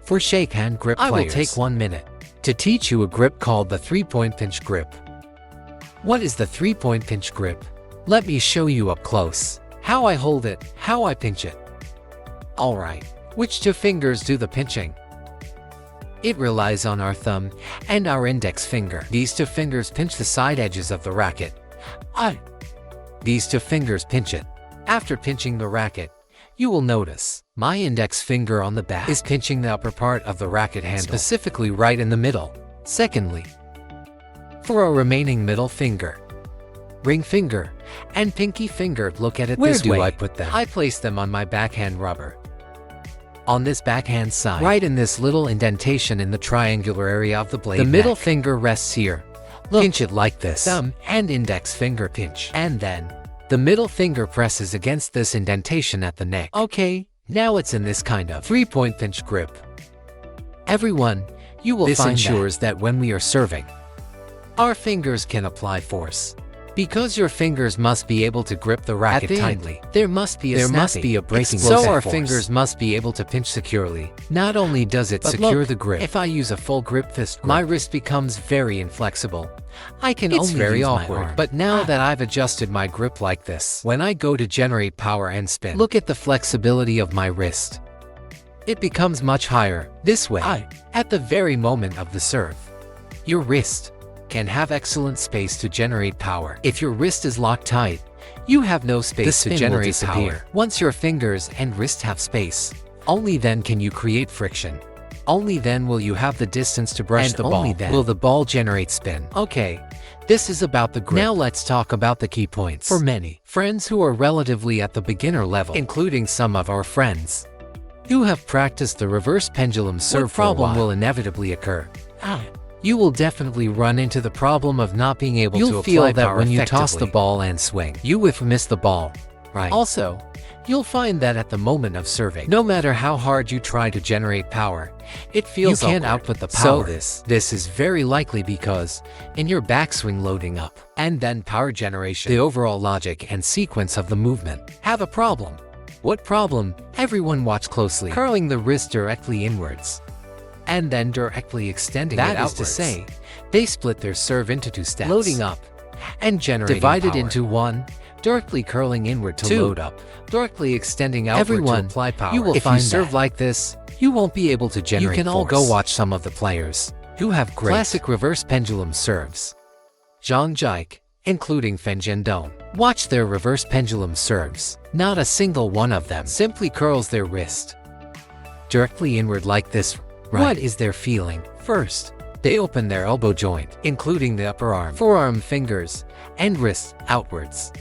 For shake hand grip players, I will take 1 minute to teach you a grip called the 3-point pinch grip. What is the 3-point pinch grip? Let me show you up close. How I hold it, how I pinch it. Alright, which 2 fingers do the pinching? It relies on our thumb and our index finger. These 2 fingers pinch the side edges of the racket. These 2 fingers pinch it. After pinching the racket, you will notice my index finger on the back is pinching the upper part of the racket handle, specifically right in the middle. Secondly, for our remaining middle finger, ring finger, and pinky finger, look at it this way. Where do I put them? I place them on my backhand rubber. On this backhand side, right in this little indentation in the triangular area of the blade. The middle finger rests here. Look, pinch it like this. Thumb and index finger pinch. And then, the middle finger presses against this indentation at the neck. Okay, now it's in this kind of 3-point pinch grip. Everyone, you will find this ensures that when we are serving, our fingers can apply force. Because your fingers must be able to grip the racket tightly, there must be a breaking force. So our fingers must be able to pinch securely. Not only does it secure the grip, if I use a full grip fist grip, my wrist becomes very inflexible. I can only use my arm. But now that I've adjusted my grip like this, when I go to generate power and spin, look at the flexibility of my wrist. It becomes much higher. This way, at the very moment of the serve, your wrist can have excellent space to generate power. If your wrist is locked tight, you have no space to generate power. Once your fingers and wrist have space, only then can you create friction. Only then will you have the distance to brush the ball. Only then will the ball generate spin. Okay, this is about the grip. Now let's talk about the key points. For many friends who are relatively at the beginner level, including some of our friends who have practiced the reverse pendulum serve, problem will inevitably occur. You will definitely run into the problem of not being able to apply power effectively. You'll feel that when you toss the ball and swing, you will miss the ball. Right. Also, you'll find that at the moment of serving, no matter how hard you try to generate power, it feels you can't output the power. So this is very likely because in your backswing loading up and then power generation, the overall logic and sequence of the movement have a problem. What problem? Everyone watch closely. Curling the wrist directly inwards and then directly extending it outwards. That is to say, they split their serve into 2 steps. Loading up and generating divided power. Into 1, directly curling inward to load up, directly extending outward to apply power. You will if find you serve like this, you won't be able to generate force. You can all go watch some of the players who have great classic reverse pendulum serves. Zhang Jike, including Fen Zhendong. Watch their reverse pendulum serves. Not a single one of them simply curls their wrist directly inward like this. Right. What is their feeling? First, they open their elbow joint, including the upper arm, forearm fingers, and wrists outwards.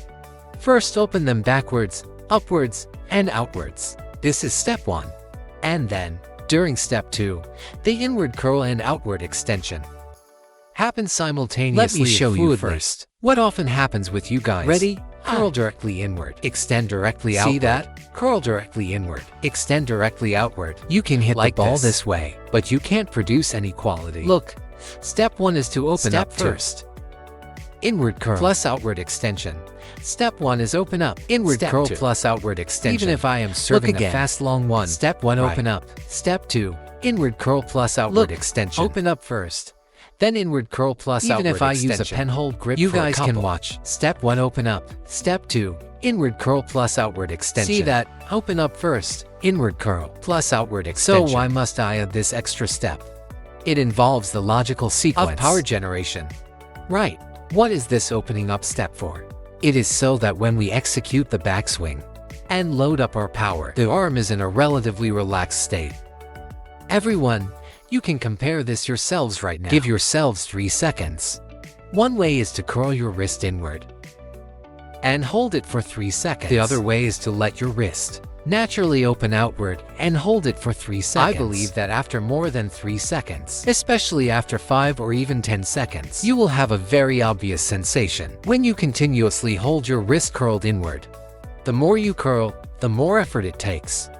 First open them backwards, upwards, and outwards. This is step 1. And then, during step 2, the inward curl and outward extension happens simultaneously. Let me show you first. What often happens with you guys? Ready? Curl directly inward, extend directly outward. See that? Curl directly inward, extend directly outward. You can hit like the ball this way, but you can't produce any quality. Look, step 1 is to open up first. Inward curl plus outward extension. Step 1 is open up, inward curl plus outward extension. Even if I am serving a fast long one, step 1 open up. Step 2, inward curl plus outward extension. Open up first, then inward curl plus outward extension. Even if I use a pen hold grip, you guys can watch. Step 1 open up. Step 2, inward curl plus outward extension. See that? Open up first, inward curl plus outward extension. So why must I add this extra step? It involves the logical sequence of power generation. Right. What is this opening up step for? It is so that when we execute the backswing and load up our power, the arm is in a relatively relaxed state. Everyone, you can compare this yourselves right now. Give yourselves 3 seconds. One way is to curl your wrist inward and hold it for 3 seconds. The other way is to let your wrist naturally open outward and hold it for 3 seconds. I believe that after more than 3 seconds, especially after 5 or even 10 seconds, you will have a very obvious sensation. When you continuously hold your wrist curled inward, the more you curl, the more effort it takes.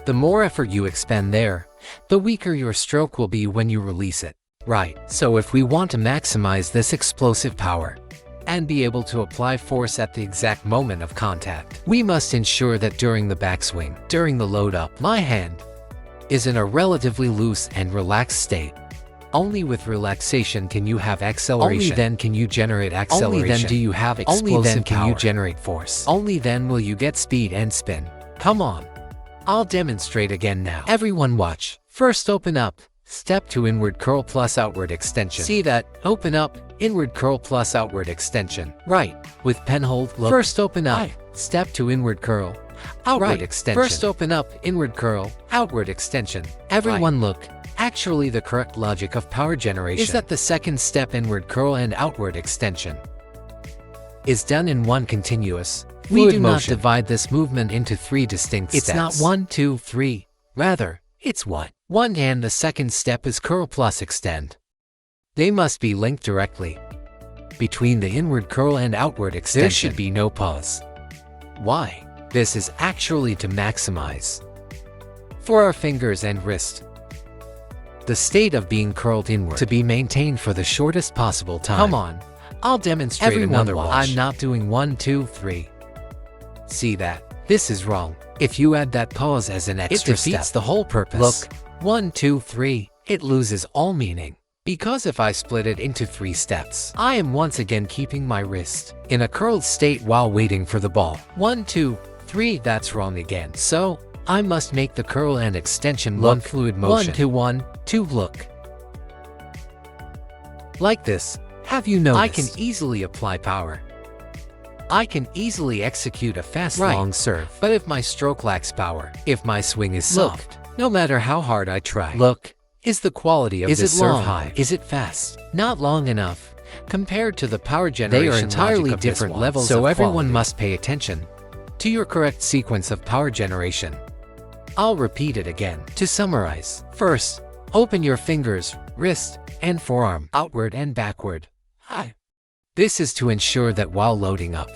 The more effort you expend there, the weaker your stroke will be when you release it. Right, so if we want to maximize this explosive power and be able to apply force at the exact moment of contact, we must ensure that during the backswing, during the load up, my hand is in a relatively loose and relaxed state. Only with relaxation can you have acceleration. Only then can you generate acceleration. Only then do you have explosive power. Only then can you generate force. Only then will you get speed and spin. Come on. I'll demonstrate again now. Everyone watch. First open up. Step 2 inward curl plus outward extension. See that? Open up, inward curl plus outward extension. Right. With pen hold, look. First open up. Step 2 inward curl. Outward extension. First open up, inward curl, outward extension. Everyone look. Actually, the correct logic of power generation is that the second step, inward curl and outward extension, is done in one continuous fluid motion. We do not divide this movement into 3 distinct steps. It's not 1, 2, 3. Rather, it's 1. And the second step is curl plus extend. They must be linked directly. Between the inward curl and outward extension, there should be no pause. Why? This is actually to maximize for our fingers and wrist the state of being curled inward to be maintained for the shortest possible time. Come on, I'll demonstrate another watch. I'm not doing 1, 2, 3. See that? This is wrong. If you add that pause as an extra step, it defeats the whole purpose. Look, 1, 2, 3, it loses all meaning. Because if I split it into 3 steps, I am once again keeping my wrist in a curled state while waiting for the ball. 1, 2, 3, that's wrong again. So, I must make the curl and extension one fluid motion. 1, 2, 1, 2, look. Like this. Have you noticed? I can easily apply power. I can easily execute a fast long serve. But if my stroke lacks power, if my swing is soft, no matter how hard I try, look, is the quality of this serve high? Is it fast? Not long enough. Compared to the power generation, they are entirely different levels of quality. So everyone must pay attention to your correct sequence of power generation. I'll repeat it again. To summarize, first, open your fingers, wrist, and forearm outward and backward. This is to ensure that while loading up,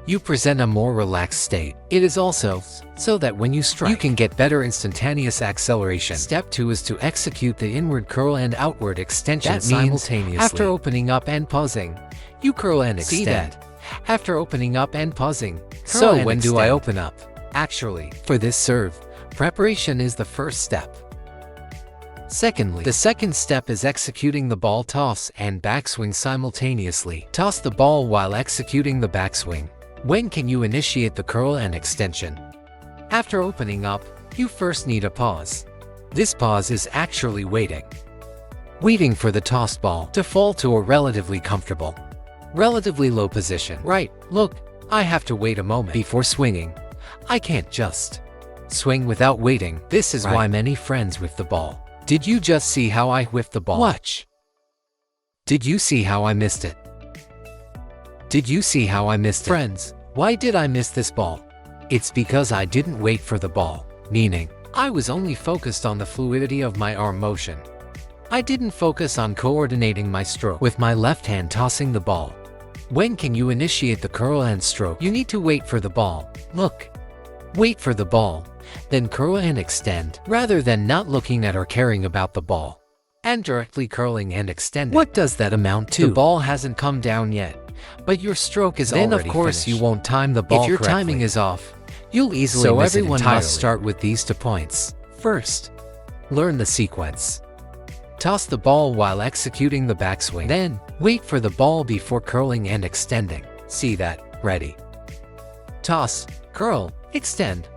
you present a more relaxed state. It is also so that when you strike, you can get better instantaneous acceleration. Step 2 is to execute the inward curl and outward extension simultaneously. After opening up and pausing, you curl and extend. See that? After opening up and pausing, curl and when extend. Do I open up? Actually, for this serve, preparation is the first step. Secondly, the second step is executing the ball toss and backswing simultaneously. Toss the ball while executing the backswing. When can you initiate the curl and extension? After opening up, you first need a pause. This pause is actually waiting. Waiting for the tossed ball to fall to a relatively comfortable, relatively low position. Right, look, I have to wait a moment before swinging. I can't just swing without waiting. This is why many friends whiff the ball. Did you just see how I whiffed the ball? Watch. Did you see how I missed it? Did you see how I missed it? Friends, why did I miss this ball? It's because I didn't wait for the ball, meaning I was only focused on the fluidity of my arm motion. I didn't focus on coordinating my stroke with my left hand tossing the ball. When can you initiate the curl and stroke? You need to wait for the ball. Look. Wait for the ball, then curl and extend, rather than not looking at or caring about the ball, and directly curling and extending. What does that amount to? The ball hasn't come down yet, but your stroke is already finished. Then of course you won't time the ball correctly. If your timing is off, you'll easily miss it entirely. So everyone must start with these 2 points. First, learn the sequence. Toss the ball while executing the backswing. Then, wait for the ball before curling and extending. See that? Ready. Toss, curl, extend.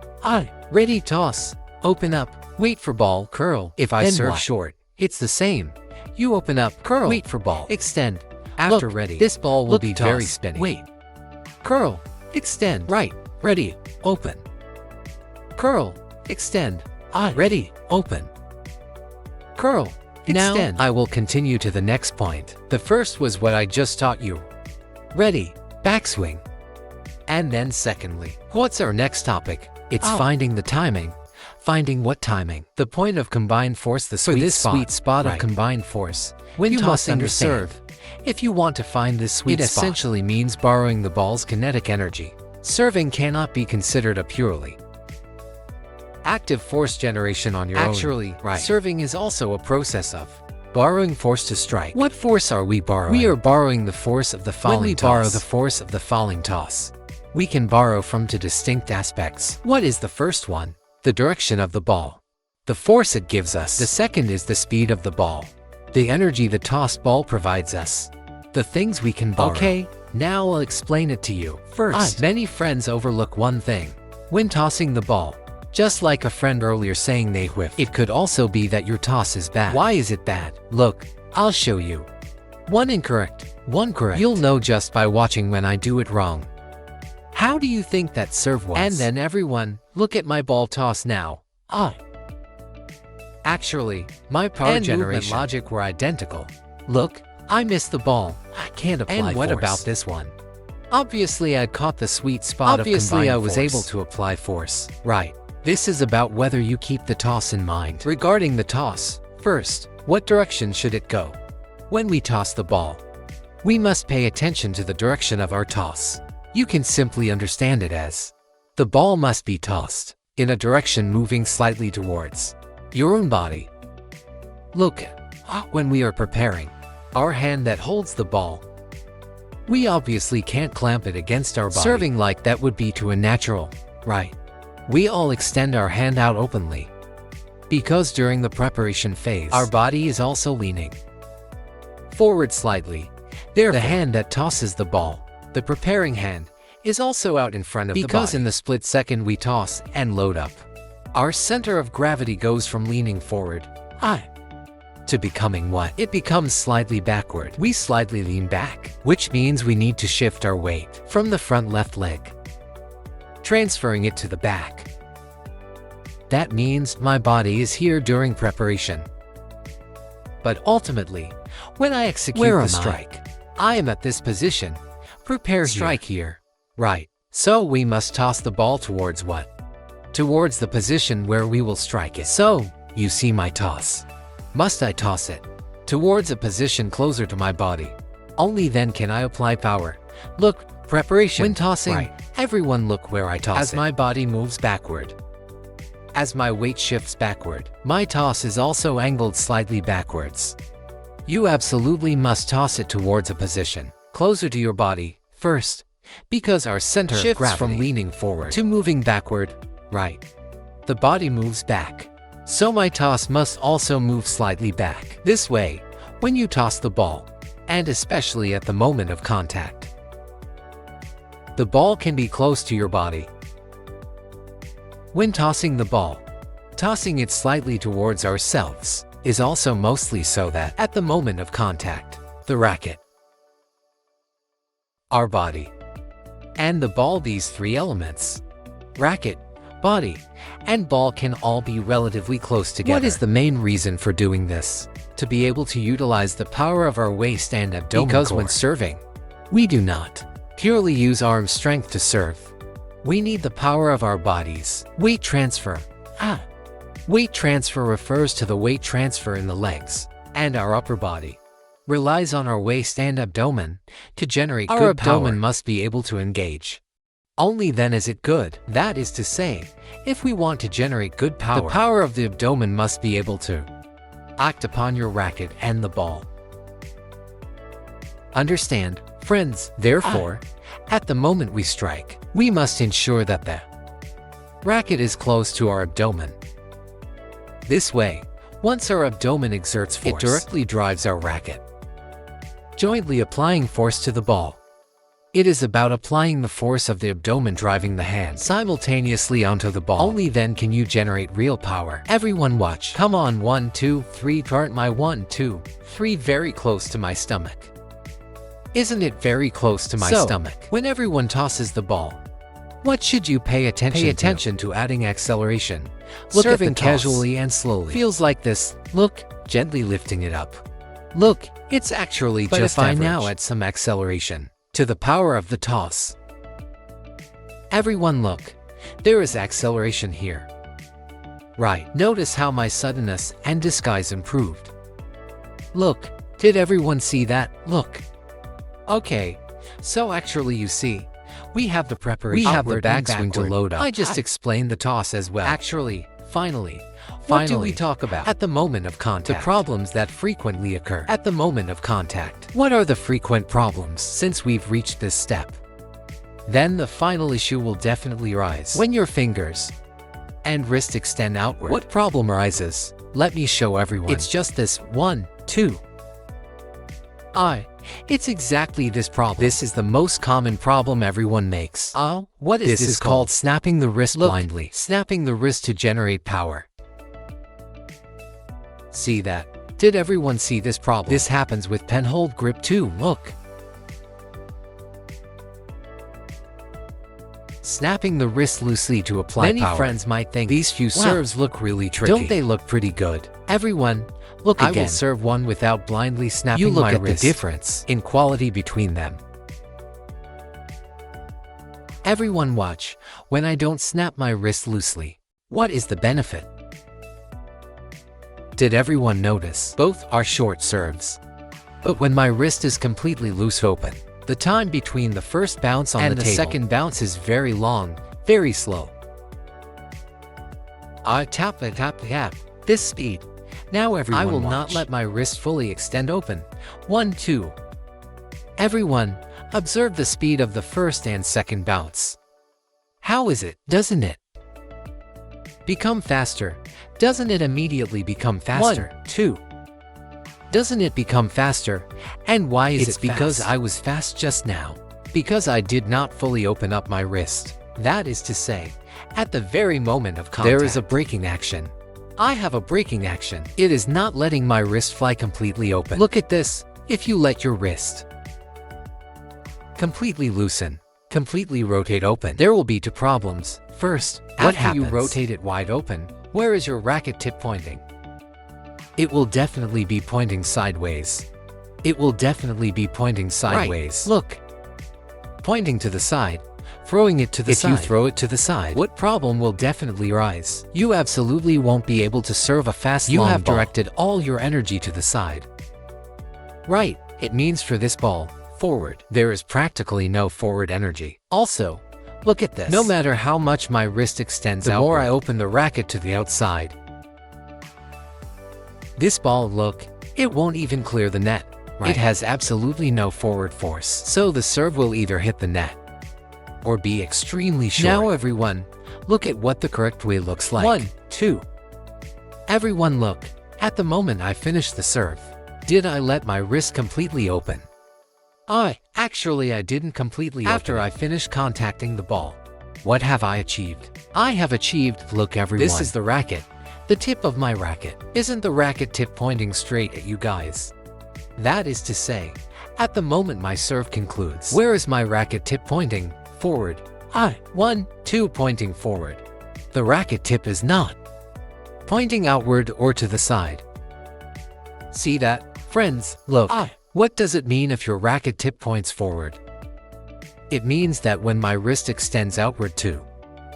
Ready, toss, open up, wait for ball, curl. If I serve short, it's the same. You open up, curl, wait for ball, extend. After ready, this ball will be very spinny. Wait, curl, extend. Right, ready, open. Curl, extend. Ready, open. Curl, extend. Now, I will continue to the next point. The first was what I just taught you. Ready, backswing. And then secondly, what's our next topic? It's finding the timing. Finding what timing? The point of combined force, the sweet spot of combined force. When you tossing your serve, if you want to find this sweet spot, it essentially means borrowing the ball's kinetic energy. Serving cannot be considered a purely active force generation on your own. Actually, serving is also a process of borrowing force to strike. What force are we borrowing? We are borrowing the force of the falling toss. When we borrow the force of the falling toss, we can borrow from 2 distinct aspects. What is the first one? The direction of the ball. the force it gives us. The second is the speed of the ball, the energy the tossed ball provides us, the things we can borrow. Okay, now I'll explain it to you. First, many friends overlook one thing when tossing the ball. Just like a friend earlier saying they whiffed, it could also be that your toss is bad. Why is it bad? Look, I'll show you. One incorrect, one correct. You'll know just by watching when I do it wrong. How do you think that serve was? And then everyone, look at my ball toss now. Actually, my power generation and logic were identical. Look, I missed the ball. I can't apply force. And what about this one? Obviously, I caught the sweet spot of combined force. Obviously, I was able to apply force. Right. This is about whether you keep the toss in mind. Regarding the toss, first, what direction should it go? When we toss the ball, we must pay attention to the direction of our toss. You can simply understand it as the ball must be tossed in a direction moving slightly towards your own body. Look, when we are preparing our hand that holds the ball, we obviously can't clamp it against our body. Serving like that would be too unnatural, right? We all extend our hand out openly because during the preparation phase, our body is also leaning forward slightly. Therefore, the hand that tosses the ball, the preparing hand, is also out in front of the body. Because in the split second we toss and load up, our center of gravity goes from leaning forward to becoming what? It becomes slightly backward. We slightly lean back, which means we need to shift our weight from the front left leg, transferring it to the back. That means my body is here during preparation. But ultimately, when I execute the strike, I am at this position. Prepare strike here. Right. So we must toss the ball towards what? Towards the position where we will strike it. So, you see my toss. Must I toss it towards a position closer to my body? Only then can I apply power. Look, preparation. When tossing, everyone look where I toss it. As my body moves backward, as my weight shifts backward, my toss is also angled slightly backwards. You absolutely must toss it towards a position closer to your body first, because our center shifts from leaning forward to moving backward. Right. The body moves back, so my toss must also move slightly back. This way, when you toss the ball, and especially at the moment of contact, the ball can be close to your body. When tossing the ball, tossing it slightly towards ourselves is also mostly so that at the moment of contact, the racket, our body, and the ball, these three elements, racket, body, and ball, can all be relatively close together. What is the main reason for doing this? To be able to utilize the power of our waist and abdomen. Because when serving, we do not purely use arm strength to serve. We need the power of our bodies. Weight transfer. Weight transfer refers to the weight transfer in the legs, and our upper body relies on our waist and abdomen to generate good power. Our abdomen must be able to engage. Only then is it good. That is to say, if we want to generate good power, the power of the abdomen must be able to act upon your racket and the ball. Understand, friends? Therefore, at the moment we strike, we must ensure that the racket is close to our abdomen. This way, once our abdomen exerts force, it directly drives our racket, jointly applying force to the ball. It is about applying the force of the abdomen driving the hand simultaneously onto the ball. Only then can you generate real power. Everyone watch. Come on, 1, 2, 3. Aren't my 1, 2, 3 very close to my stomach? Isn't it very close to my stomach? When everyone tosses the ball, what should you pay attention to? Pay attention to adding acceleration. Look at them casually and slowly. Feels like this. Look, gently lifting it up. Look, it's actually just average. But if I now add some acceleration to the power of the toss, everyone look, there is acceleration here. Right, notice how my suddenness and disguise improved. Look, did everyone see that? Look. Okay, so actually you see, we have the preparation. We have the backswing to load up. I just explained the toss as well. Actually, finally, what do we talk about? At the moment of contact, the problems that frequently occur at the moment of contact. What are the frequent problems since we've reached this step? Then the final issue will definitely rise when your fingers and wrist extend outward. What problem arises? Let me show everyone. It's just this 1, 2. It's exactly this problem. This is the most common problem everyone makes. What is this called? Snapping the wrist blindly. Snapping the wrist to generate power. See that? Did everyone see this problem? This happens with pen hold grip too. Look. Snapping the wrist loosely to apply power. Many friends might think these few serves look really tricky. Don't they look pretty good? Everyone, look again. I will serve one without blindly snapping my wrist. You look at the difference in quality between them. Everyone watch when I don't snap my wrist loosely. What is the benefit? Did everyone notice? Both are short serves. But when my wrist is completely loose open, the time between the first bounce on the second bounce is very long, very slow. I tap, this speed. Now everyone I will not let my wrist fully extend open. 1, 2. Everyone, observe the speed of the first and second bounce. How is it? Doesn't it become faster? Doesn't it immediately become faster? 1, 2. Doesn't it become faster? And why is it fast? It's because I was fast just now. Because I did not fully open up my wrist. That is to say, at the very moment of contact, there is a braking action. I have a braking action. It is not letting my wrist fly completely open. Look at this. If you let your wrist completely loosen, completely rotate open, there will be two problems. First, after you rotate it wide open, where is your racket tip pointing? It will definitely be pointing sideways. It will definitely be pointing sideways. Right. Look. Pointing to the side. Throwing it to the side. If you throw it to the side, what problem will definitely arise? You absolutely won't be able to serve a fast long ball. You have directed all your energy to the side. Right. It means for this ball, forward, there is practically no forward energy. Also, look at this. No matter how much my wrist extends outward, the more I open the racket to the outside, this ball, look, it won't even clear the net. Right. It has absolutely no forward force. So the serve will either hit the net or be extremely short. Now everyone, look at what the correct way looks like. 1, 2. Everyone look. At the moment I finished the serve, did I let my wrist completely open? Actually I didn't completely open. After I finished contacting the ball, what have I achieved? I have achieved, look everyone. This is the racket. The tip of my racket. Isn't the racket tip pointing straight at you guys? That is to say, at the moment my serve concludes, where is my racket tip pointing? Forward. 1, 2 pointing forward. The racket tip is not pointing outward or to the side. See that? Friends, look. What does it mean if your racket tip points forward? It means that when my wrist extends outward to,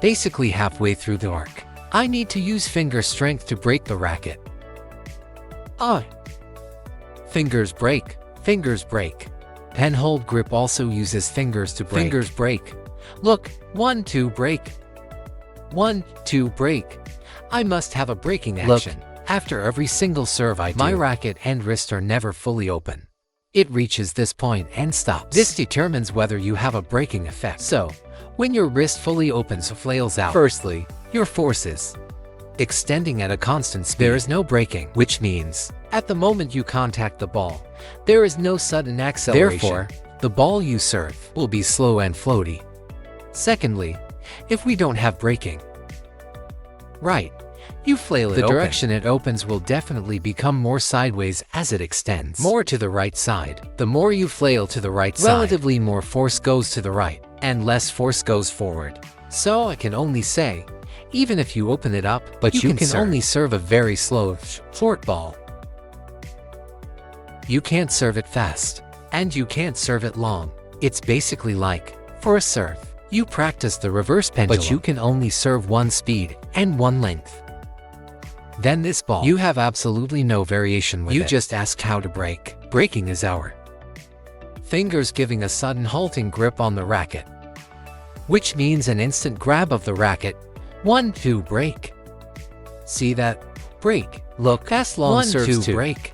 basically halfway through the arc, I need to use finger strength to break the racket. Fingers break. Fingers break. Pen hold grip also uses fingers to break. Fingers break. Look, 1, 2 break. 1, 2 break. I must have a braking action. Look, after every single serve I do, my racket and wrist are never fully open. It reaches this point and stops. This determines whether you have a braking effect. So, when your wrist fully opens or flails out, firstly, your force is extending at a constant speed. There is no braking, which means, at the moment you contact the ball, there is no sudden acceleration. Therefore, the ball you serve will be slow and floaty. Secondly, if we don't have braking, right, you flail it open. The direction it opens will definitely become more sideways as it extends. More to the right side. The more you flail to the right side, relatively more force goes to the right, and less force goes forward. So I can only say, even if you open it up, but you can only serve a very slow, short ball. You can't serve it fast, and you can't serve it long. It's basically like, for a serve, you practice the reverse pendulum, but you can only serve one speed and one length. Then this ball, you have absolutely no variation with it. You just asked how to break. Breaking is our fingers giving a sudden halting grip on the racket, which means an instant grab of the racket. 1, 2 break. See that? Break. Look, fast long serves 2 break.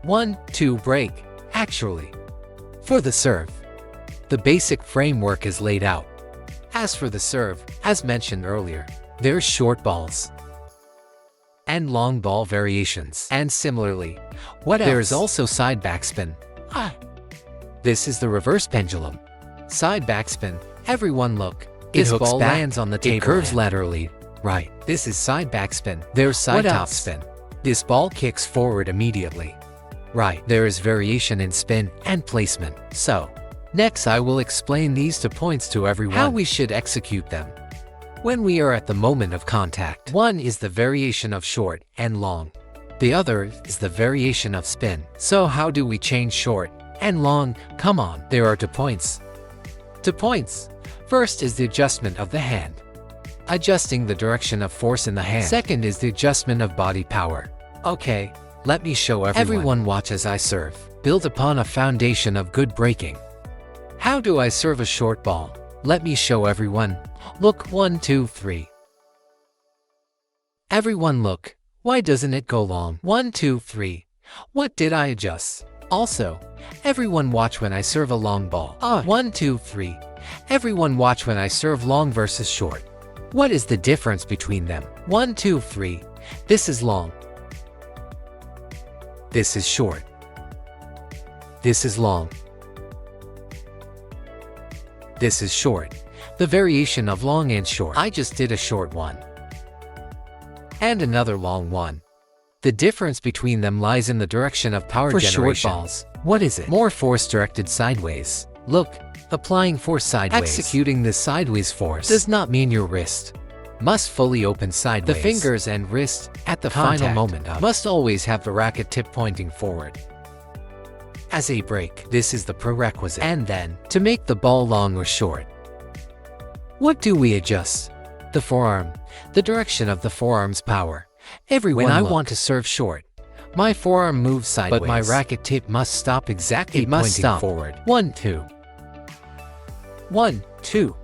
1, 2 break. Actually, for the serve, the basic framework is laid out. As for the serve, as mentioned earlier, There's short balls and long ball variations. And similarly, What else? there is also side backspin. This is the reverse pendulum. Side backspin. Everyone look. It This hooks ball back. lands on the It table. curves and- laterally. Right. This is side backspin. There's What side top else? spin. This ball kicks forward immediately. Right. There is variation in spin and placement. So, next I will explain these 2 points to everyone. How we should execute them. When we are at the moment of contact. One is the variation of short and long. The other is the variation of spin. So how do we change short and long? Come on. There are 2 points. 2 points. First is the adjustment of the hand. Adjusting the direction of force in the hand. Second is the adjustment of body power. Okay, let me show everyone. Everyone watch as I serve. Built upon a foundation of good breaking. How do I serve a short ball? Let me show everyone. Look, 1, 2, 3. Everyone look. Why doesn't it go long? 1, 2, 3. What did I adjust? Also, everyone watch when I serve a long ball. 1, 2, 3. Everyone watch when I serve long versus short. What is the difference between them? 1, 2, 3. This is long. This is short. This is long. This is short. The variation of long and short. I just did a short one. And another long one. The difference between them lies in the direction of power generation. short balls, What is it? More force directed sideways. Look, applying force sideways. Executing this sideways force does not mean your wrist must fully open sideways. The fingers and wrist at the final moment must always have the racket tip pointing forward. As a break, this is the prerequisite. And then, to make the ball long or short, what do we adjust? The forearm, the direction of the forearm's power. When I want to serve short, my forearm moves sideways, but my racket tip must stop exactly pointing forward. 1, 2. 1, 2.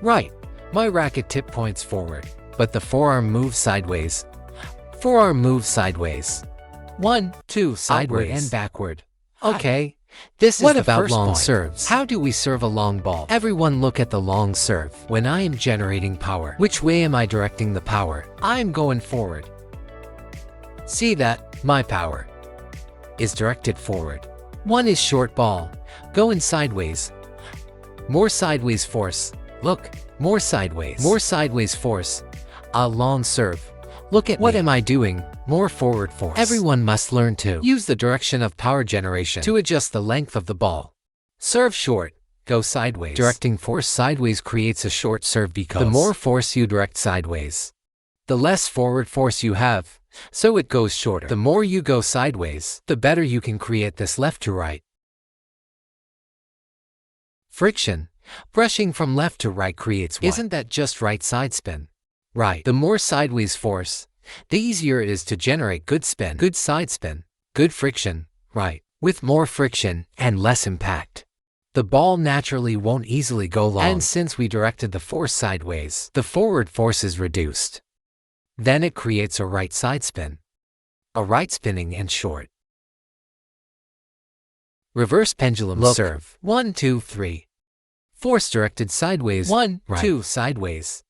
Right. My racket tip points forward, but the forearm moves sideways. Forearm moves sideways. 1, 2, sideways and backward. Okay. This is What the about first long point. serves? How do we serve a long ball? Everyone look at the long serve. When I am generating power, which way am I directing the power? I am going forward. See that? My power is directed forward. One is short ball. Going sideways. More sideways force. Look, more sideways. More sideways force. A long serve. Look at what am I doing? More forward force. Everyone must learn to use the direction of power generation to adjust the length of the ball. Serve short, go sideways. Directing force sideways creates a short serve because the more force you direct sideways, the less forward force you have, so it goes shorter. The more you go sideways, the better you can create this left to right. Friction. Brushing from left to right creates what? Isn't that just right side spin? Right. The more sideways force, the easier it is to generate good spin, good side spin, good friction, right. With more friction and less impact, the ball naturally won't easily go long. And since we directed the force sideways, the forward force is reduced. Then it creates a right side spin, a right spinning and short. Reverse pendulum serve. 1, 2, 3. Force directed sideways. 1, 2, sideways.